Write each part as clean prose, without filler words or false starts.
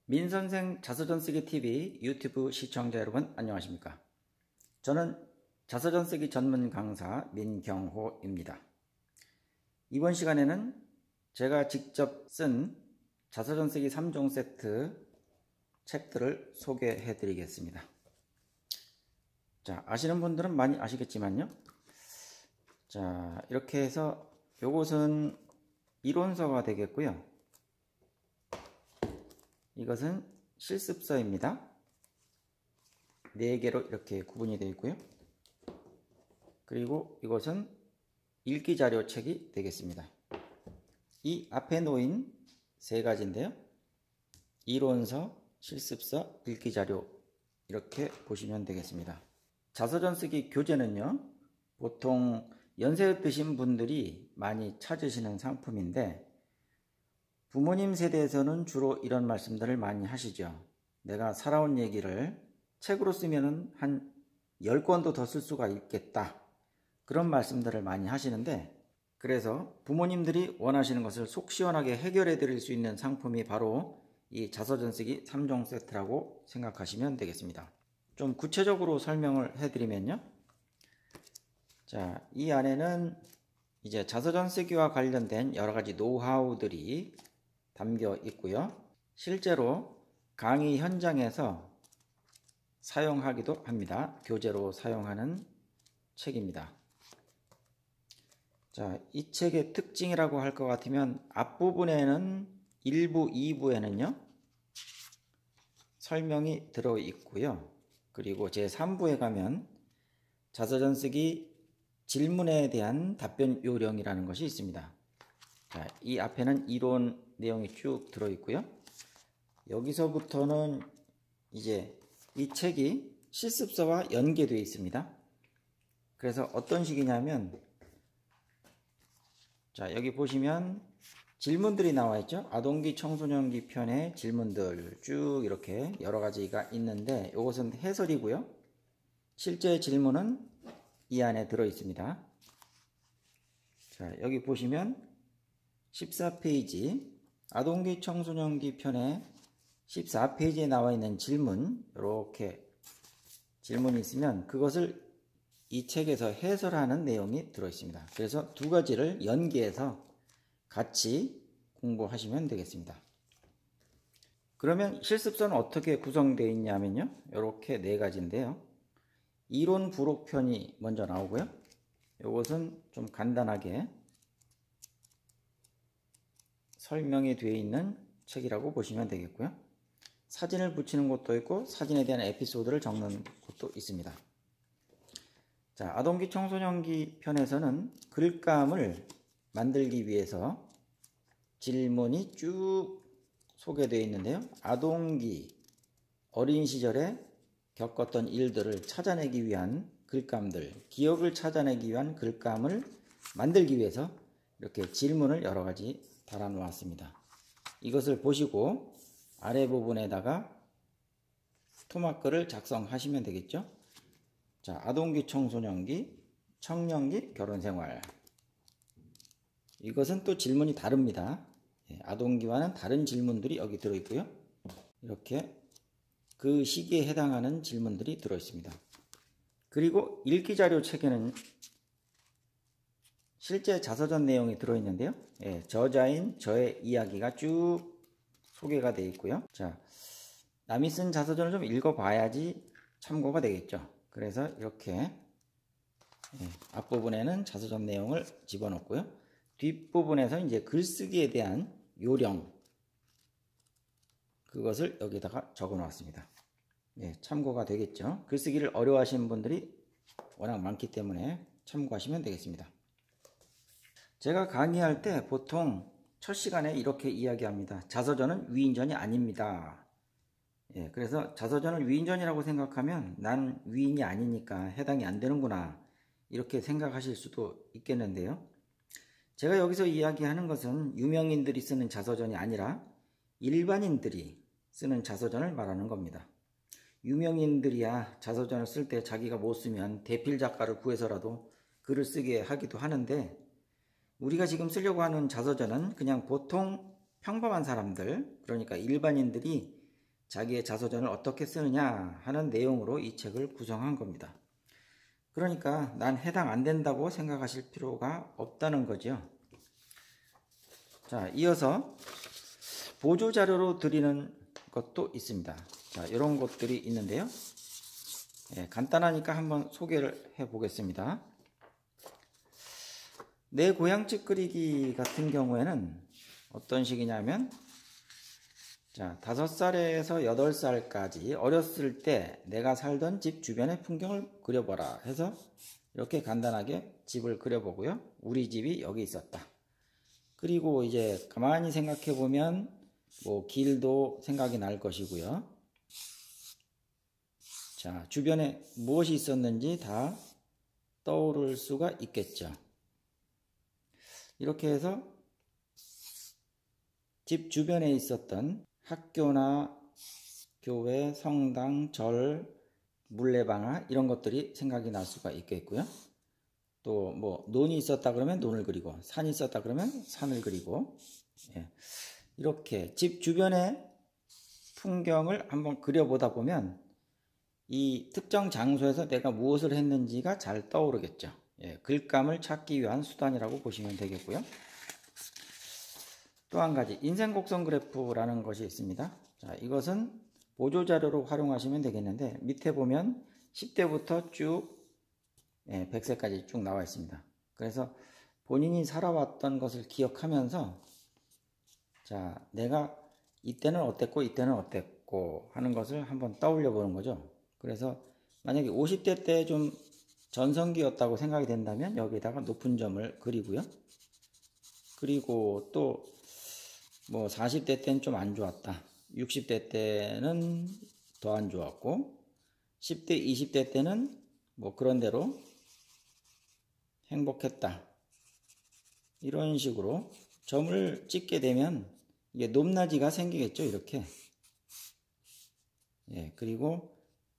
민선생 자서전 쓰기 TV 유튜브 시청자 여러분 안녕하십니까? 저는 자서전 쓰기 전문 강사 민경호입니다. 이번 시간에는 제가 직접 쓴 자서전 쓰기 3종 세트 책들을 소개해 드리겠습니다. 자, 아시는 분들은 많이 아시겠지만요. 자, 이렇게 해서 요것은 이론서가 되겠고요. 이것은 실습서입니다. 4개로 이렇게 구분이 되어 있고요. 그리고 이것은 읽기자료 책이 되겠습니다. 이 앞에 놓인 3가지인데요. 이론서, 실습서, 읽기자료 이렇게 보시면 되겠습니다. 자서전 쓰기 교재는요. 보통 연세 드신 분들이 많이 찾으시는 상품인데 부모님 세대에서는 주로 이런 말씀들을 많이 하시죠. 내가 살아온 얘기를 책으로 쓰면 한 10권도 더 쓸 수가 있겠다. 그런 말씀들을 많이 하시는데 그래서 부모님들이 원하시는 것을 속 시원하게 해결해 드릴 수 있는 상품이 바로 이 자서전 쓰기 3종 세트라고 생각하시면 되겠습니다. 좀 구체적으로 설명을 해드리면요. 자, 이 안에는 이제 자서전 쓰기와 관련된 여러 가지 노하우들이 담겨 있고요. 실제로 강의 현장에서 사용하기도 합니다. 교재로 사용하는 책입니다. 자, 이 책의 특징이라고 할 것 같으면 앞부분에는 1부, 2부에는요. 설명이 들어 있고요. 그리고 제3부에 가면 자서전 쓰기 질문에 대한 답변 요령이라는 것이 있습니다. 자, 이 앞에는 이론 내용이 쭉 들어 있고요. 여기서부터는 이제 이 책이 실습서와 연계되어 있습니다. 그래서 어떤 식이냐면 자, 여기 보시면 질문들이 나와 있죠. 아동기 청소년기 편의 질문들 쭉 이렇게 여러 가지가 있는데 이것은 해설이고요. 실제 질문은 이 안에 들어 있습니다. 자, 여기 보시면 14페이지 아동기 청소년기 편의 14페이지에 나와 있는 질문, 이렇게 질문이 있으면 그것을 이 책에서 해설하는 내용이 들어 있습니다. 그래서 두 가지를 연계해서 같이 공부하시면 되겠습니다. 그러면 실습서는 어떻게 구성되어 있냐면요. 이렇게 4가지인데요. 이론 부록편이 먼저 나오고요. 이것은 좀 간단하게 설명이 되어 있는 책이라고 보시면 되겠고요. 사진을 붙이는 것도 있고 사진에 대한 에피소드를 적는 것도 있습니다. 자, 아동기 청소년기 편에서는 글감을 만들기 위해서 질문이 쭉 소개되어 있는데요. 아동기, 어린 시절에 겪었던 일들을 찾아내기 위한 글감들, 기억을 찾아내기 위한 글감을 만들기 위해서 이렇게 질문을 여러 가지 달아 놓았습니다. 이것을 보시고 아래 부분에다가 토막글을 작성하시면 되겠죠. 자, 아동기, 청소년기, 청년기, 결혼생활. 이것은 또 질문이 다릅니다. 아동기와는 다른 질문들이 여기 들어있고요. 이렇게 그 시기에 해당하는 질문들이 들어있습니다. 그리고 읽기자료 책에는 실제 자서전 내용이 들어있는데요. 저자인 저의 이야기가 쭉 소개가 되어 있고요. 자, 남이 쓴 자서전을 좀 읽어봐야지 참고가 되겠죠. 그래서 이렇게 앞부분에는 자서전 내용을 집어넣고요. 뒷부분에서 이제 글쓰기에 대한 요령, 그것을 여기다가 적어 놓았습니다. 참고가 되겠죠. 글쓰기를 어려워하시는 분들이 워낙 많기 때문에 참고하시면 되겠습니다. 제가 강의할 때 보통 첫 시간에 이렇게 이야기합니다. 자서전은 위인전이 아닙니다. 그래서 자서전을 위인전이라고 생각하면 난 위인이 아니니까 해당이 안 되는구나 이렇게 생각하실 수도 있겠는데요. 제가 여기서 이야기하는 것은 유명인들이 쓰는 자서전이 아니라 일반인들이 쓰는 자서전을 말하는 겁니다. 유명인들이야 자서전을 쓸 때 자기가 못 쓰면 대필 작가를 구해서라도 글을 쓰게 하기도 하는데 우리가 지금 쓰려고 하는 자서전은 그냥 보통 평범한 사람들, 그러니까 일반인들이 자기의 자서전을 어떻게 쓰느냐 하는 내용으로 이 책을 구성한 겁니다. 그러니까 난 해당 안 된다고 생각하실 필요가 없다는 거죠. 자, 이어서 보조자료로 드리는 것도 있습니다. 자, 이런 것들이 있는데요. 간단하니까 한번 소개를 해 보겠습니다. 내 고향집 그리기 같은 경우에는 어떤 식이냐면, 자, 5살에서 8살까지 어렸을 때 내가 살던 집 주변의 풍경을 그려보라 해서 이렇게 간단하게 집을 그려보고요. 우리 집이 여기 있었다. 그리고 이제 가만히 생각해 보면 뭐 길도 생각이 날 것이고요. 자, 주변에 무엇이 있었는지 다 떠오를 수가 있겠죠. 이렇게 해서 집 주변에 있었던 학교나 교회, 성당, 절, 물레방아 이런 것들이 생각이 날 수가 있겠고요. 또 뭐 논이 있었다 그러면 논을 그리고, 산이 있었다 그러면 산을 그리고, 이렇게 집 주변의 풍경을 한번 그려보다 보면 이 특정 장소에서 내가 무엇을 했는지가 잘 떠오르겠죠. 글감을 찾기 위한 수단이라고 보시면 되겠고요. 또 한 가지, 인생 곡선 그래프라는 것이 있습니다. 자, 이것은 보조자료로 활용하시면 되겠는데, 밑에 보면 10대부터 쭉 100세까지 쭉 나와 있습니다. 그래서 본인이 살아왔던 것을 기억하면서, 자, 내가 이때는 어땠고 이때는 어땠고 하는 것을 한번 떠올려 보는 거죠. 그래서 만약에 50대 때 좀 전성기였다고 생각이 된다면 여기다가 높은 점을 그리고요. 그리고 또 뭐 40대 때는 좀 안 좋았다. 60대 때는 더 안 좋았고, 10대, 20대 때는 뭐 그런 대로 행복했다. 이런 식으로 점을 찍게 되면 이게 높낮이가 생기겠죠, 이렇게. 그리고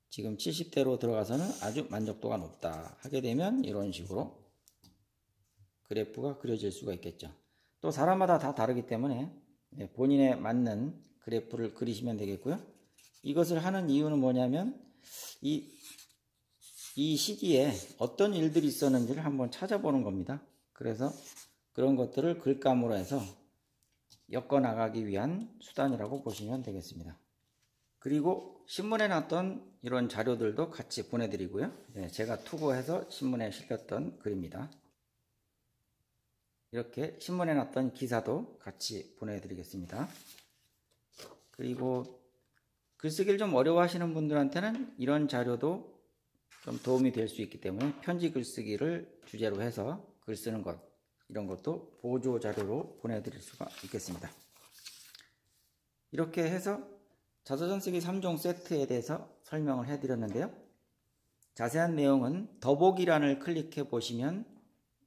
지금 70대로 들어가서는 아주 만족도가 높다 하게 되면 이런 식으로 그래프가 그려질 수가 있겠죠. 또 사람마다 다 다르기 때문에 본인에 맞는 그래프를 그리시면 되겠고요. 이것을 하는 이유는 뭐냐면 이 시기에 어떤 일들이 있었는지를 한번 찾아보는 겁니다. 그래서 그런 것들을 글감으로 해서 엮어 나가기 위한 수단이라고 보시면 되겠습니다. 그리고 신문에 났던 이런 자료들도 같이 보내드리고요. 제가 투고해서 신문에 실렸던 글입니다. 이렇게 신문에 났던 기사도 같이 보내드리겠습니다. 그리고 글쓰기를 좀 어려워하시는 분들한테는 이런 자료도 좀 도움이 될 수 있기 때문에 편지 글쓰기를 주제로 해서 글 쓰는 것, 이런 것도 보조 자료로 보내드릴 수가 있겠습니다. 이렇게 해서 자서전 쓰기 3종 세트에 대해서 설명을 해드렸는데요. 자세한 내용은 더보기란을 클릭해 보시면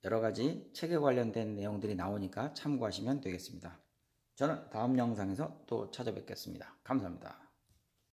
여러가지 책에 관련된 내용들이 나오니까 참고하시면 되겠습니다. 저는 다음 영상에서 또 찾아뵙겠습니다. 감사합니다.